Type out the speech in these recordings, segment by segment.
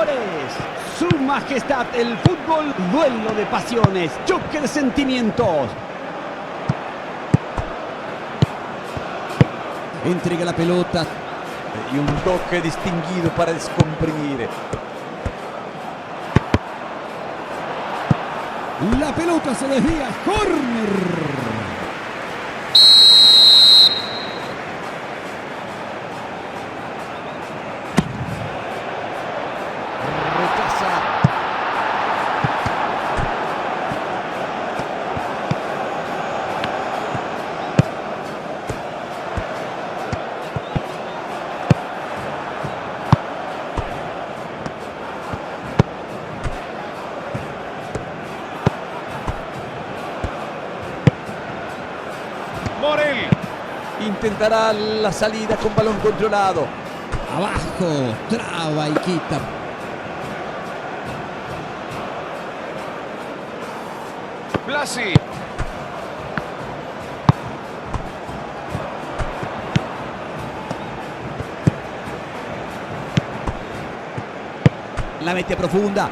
señores, su majestad el fútbol, duelo de pasiones, choque de sentimientos. Entrega la pelota y un toque distinguido para descomprimir. La pelota se desvía, córner. Morel intentará la salida con balón controlado. Abajo, traba y quita. Blasi. La mete profunda.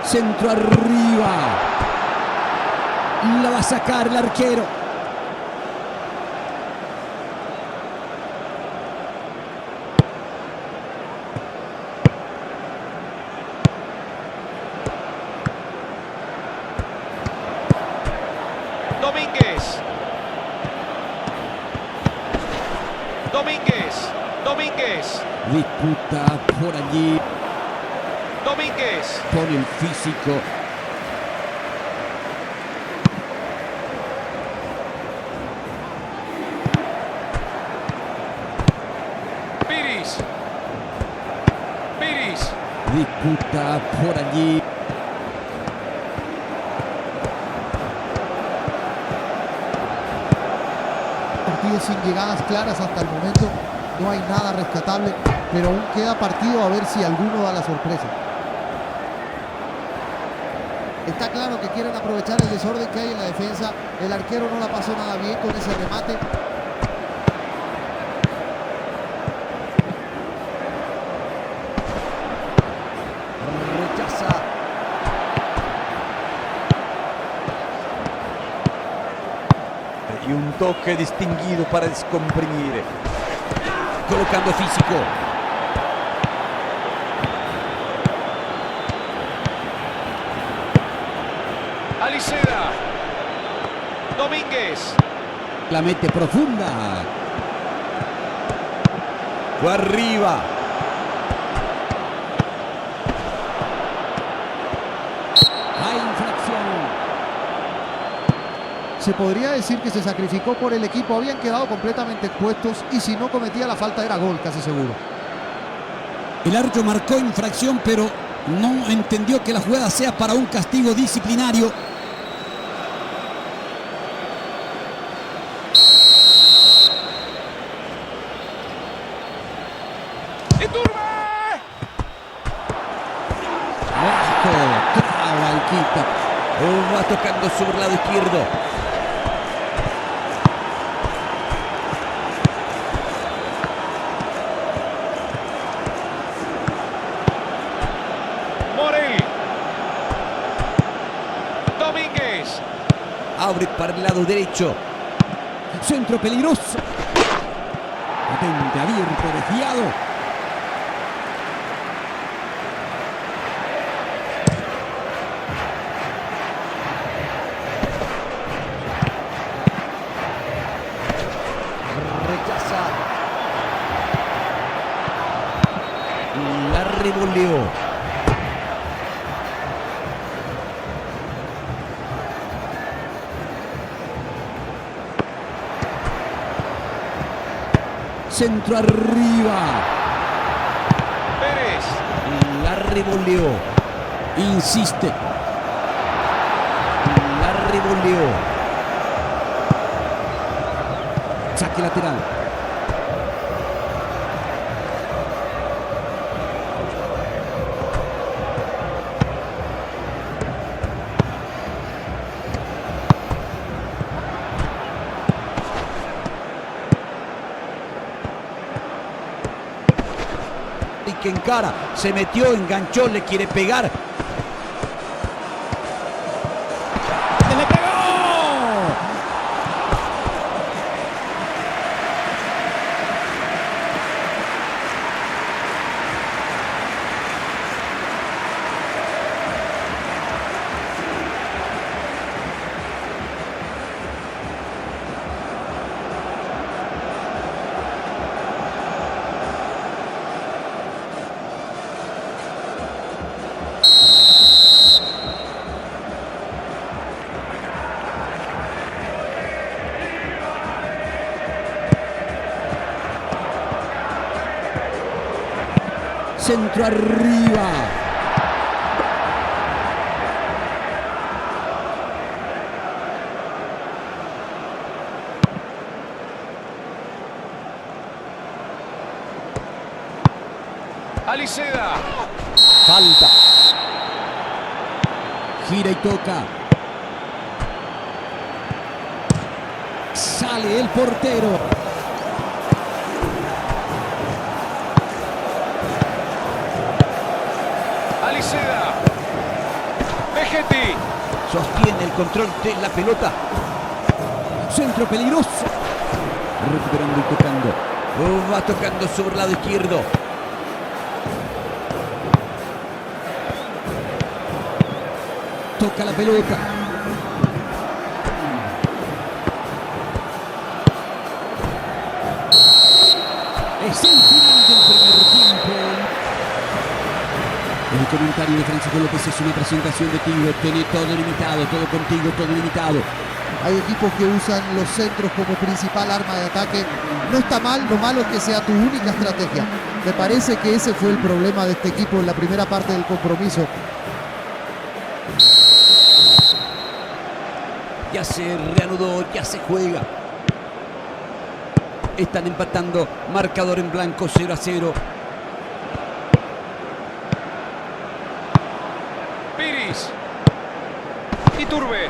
Centro arriba. La va a sacar el arquero. Domínguez. Domínguez. Domínguez. Disputa por allí. Domínguez. Pone el físico. Piris. Piris. Disputa por allí. Partido sin llegadas claras hasta el momento. No hay nada rescatable, pero aún queda partido a ver si alguno da la sorpresa. Está claro que quieren aprovechar el desorden que hay en la defensa. El arquero no la pasó nada bien con ese remate. Rechaza. Y un toque distinguido para descomprimir. Colocando físico. Aliseda. Domínguez. La mete profunda. Fue arriba. Hay infracción. Se podría decir que se sacrificó por el equipo. Habían quedado completamente expuestos y si no cometía la falta era gol, casi seguro. El árbitro marcó infracción, pero no entendió que la jugada sea para un castigo disciplinario. ¡Iturbe! Abajo, traba y quita. Va tocando sobre el lado izquierdo. Morel. Domínguez. Abre para el lado derecho. Centro peligroso. Potente, abierto, desviado. Rechaza. La revoleó. Centro arriba. Pérez. La revoleó. Insiste. La revoleó. Saque lateral. que encara. Se metió, enganchó, le quiere pegar. ¡Se le pegó! Centro arriba. Aliceda. Falta. Gira y toca. Sale el portero. Aliceda. Vegetti. Sostiene el control de la pelota. Centro peligroso. Recuperando y tocando. Va tocando sobre el lado izquierdo. Toca la pelota. Es el final del primer tiempo. El comentario de Francisco López es una presentación de Tigo. Tiene todo limitado, todo contigo, todo limitado. Hay equipos que usan los centros como principal arma de ataque. No está mal, lo malo es que sea tu única estrategia. Me parece que ese fue el problema de este equipo en la primera parte del compromiso. Ya se reanudó, ya se juega. Están empatando. Marcador en blanco, 0-0. Piris. Iturbe.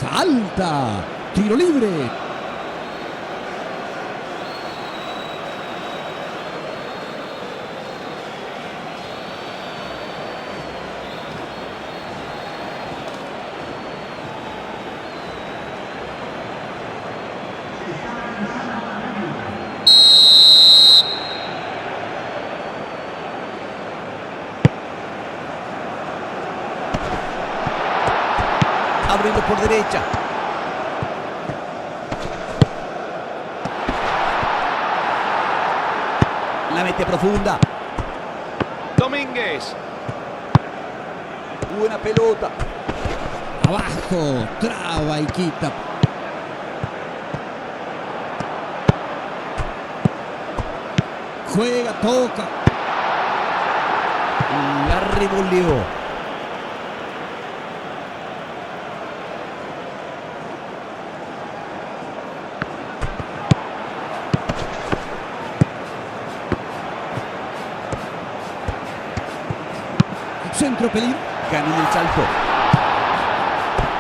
Falta. Tiro libre. Abriendo por derecha. La mete profunda. Domínguez. Buena pelota. Abajo. Traba y quita. Juega, toca. La revoleó. Centro peligro. Ganó en el salto.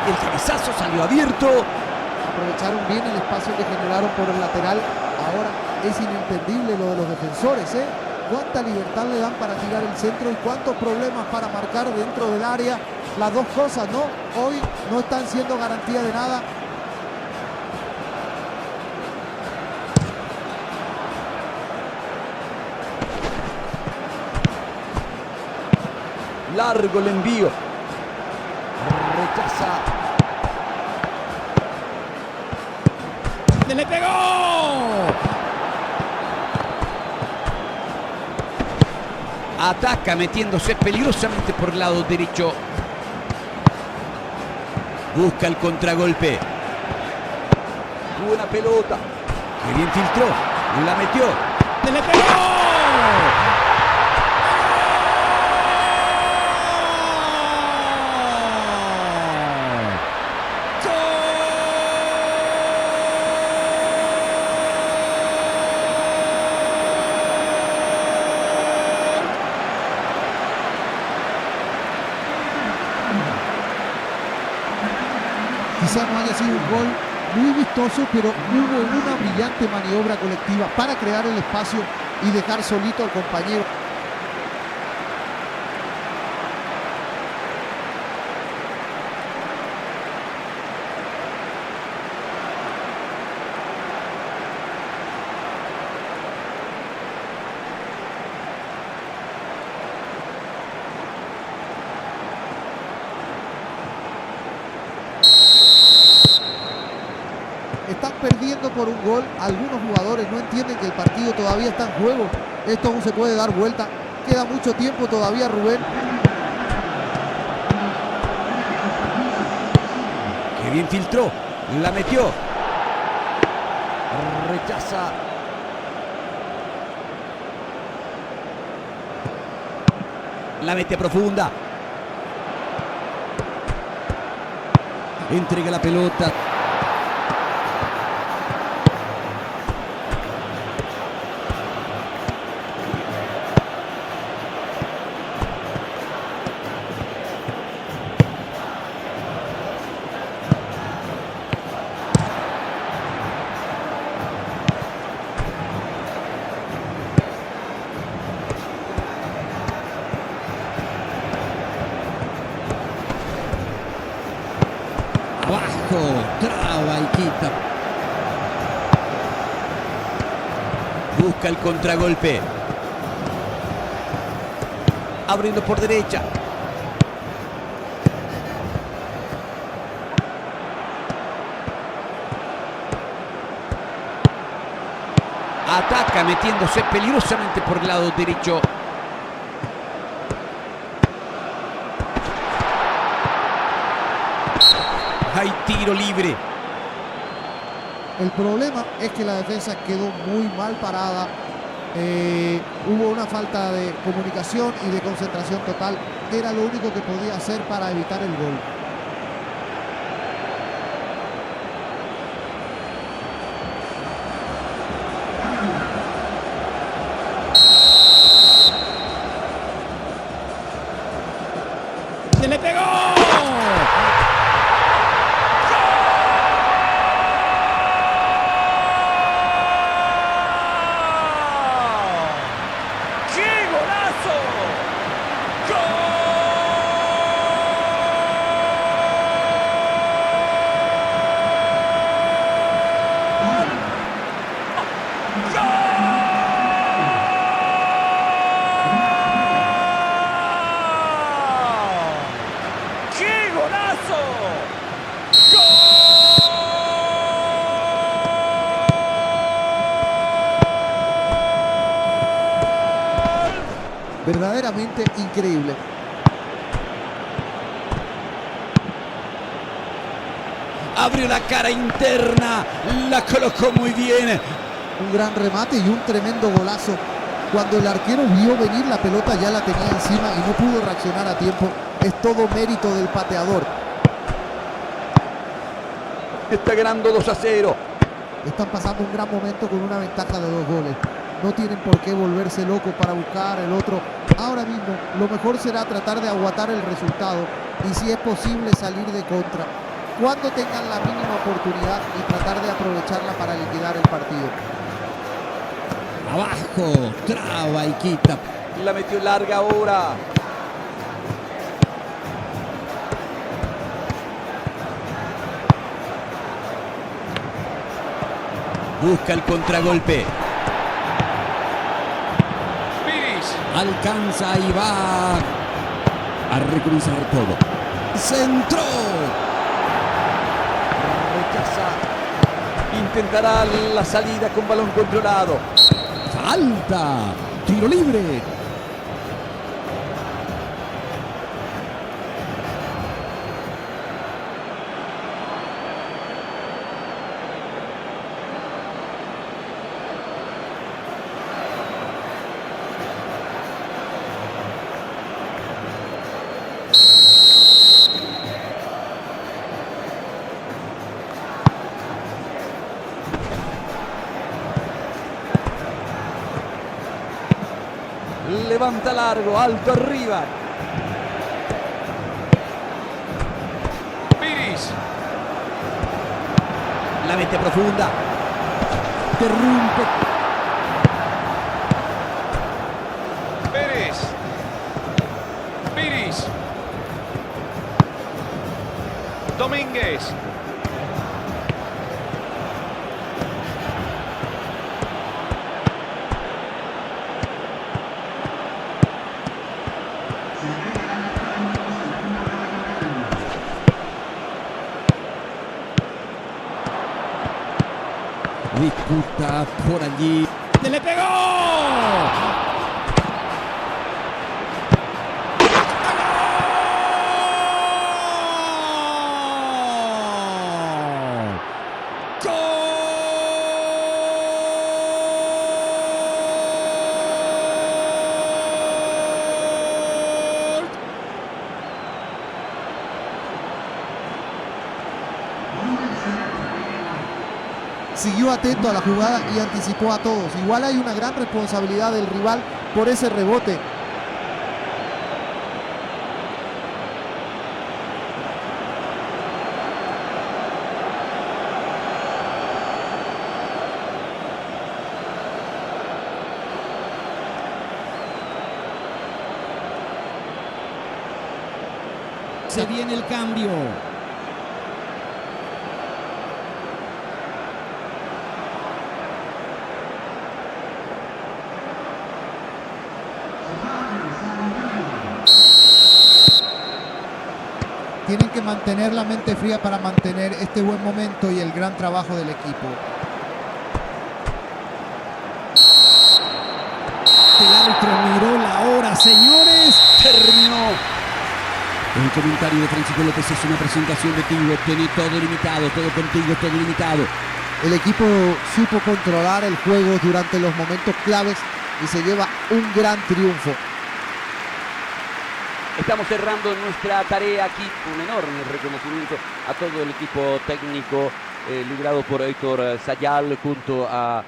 El cabezazo salió abierto. Aprovecharon bien el espacio que generaron por el lateral. Ahora es inentendible lo de los defensores, ¿eh? Cuánta libertad le dan para tirar el centro y cuántos problemas para marcar dentro del área. Las dos cosas, ¿no? Hoy no están siendo garantía de nada. Largo el envío. Rechaza. ¡Se le pegó! Ataca metiéndose peligrosamente por el lado derecho. Busca el contragolpe. Buena pelota. Que bien filtró. La metió. ¡Se le pegó! Quizá no haya sido un gol muy vistoso, pero hubo una brillante maniobra colectiva para crear el espacio y dejar solito al compañero. perdiendo por un gol. Algunos jugadores no entienden que el partido todavía está en juego. Esto aún se puede dar vuelta. Queda mucho tiempo todavía, Rubén. Qué bien filtró. La metió. Rechaza. La mete profunda. Entrega la pelota. Abajo, traba y quita. Busca el contragolpe. Abriendo por derecha. Ataca metiéndose peligrosamente por el lado derecho. Hay tiro libre. El problema es que la defensa quedó muy mal parada. Hubo una falta de comunicación y de concentración total. Era lo único que podía hacer para evitar el gol. ¡Se le pegó! Verdaderamente increíble. Abrió la cara interna. La colocó muy bien. Un gran remate y un tremendo golazo. Cuando el arquero vio venir la pelota ya la tenía encima y no pudo reaccionar a tiempo. Es todo mérito del pateador. Está ganando 2-0. Están pasando un gran momento con una ventaja de 2 goles. No tienen por qué volverse locos para buscar el otro. Ahora mismo lo mejor será tratar de aguantar el resultado y si es posible salir de contra cuando tengan la mínima oportunidad y tratar de aprovecharla para liquidar el partido. Abajo, traba y quita. La metió larga ahora. Busca el contragolpe. Alcanza y va a recomenzar todo. Centro. Rechaza. Intentará la salida con balón controlado. Falta. Tiro libre. Levanta largo, alto arriba. Piris. La mete profunda. Interrumpe. Pérez. Piris. Domínguez. Disputa por allí. ¡Le pegó! Siguió atento a la jugada y anticipó a todos. Igual hay una gran responsabilidad del rival por ese rebote. Se viene el cambio. Tienen que mantener la mente fría para mantener este buen momento y el gran trabajo del equipo. El árbitro miró la hora, señores. Terminó. El comentario de Francisco López es una presentación de Tigo. Tiene todo limitado, todo contigo, todo limitado. El equipo supo controlar el juego durante los momentos claves y se lleva un gran triunfo. Estamos cerrando nuestra tarea aquí. Un enorme reconocimiento a todo el equipo técnico liderado por Héctor Sayal junto a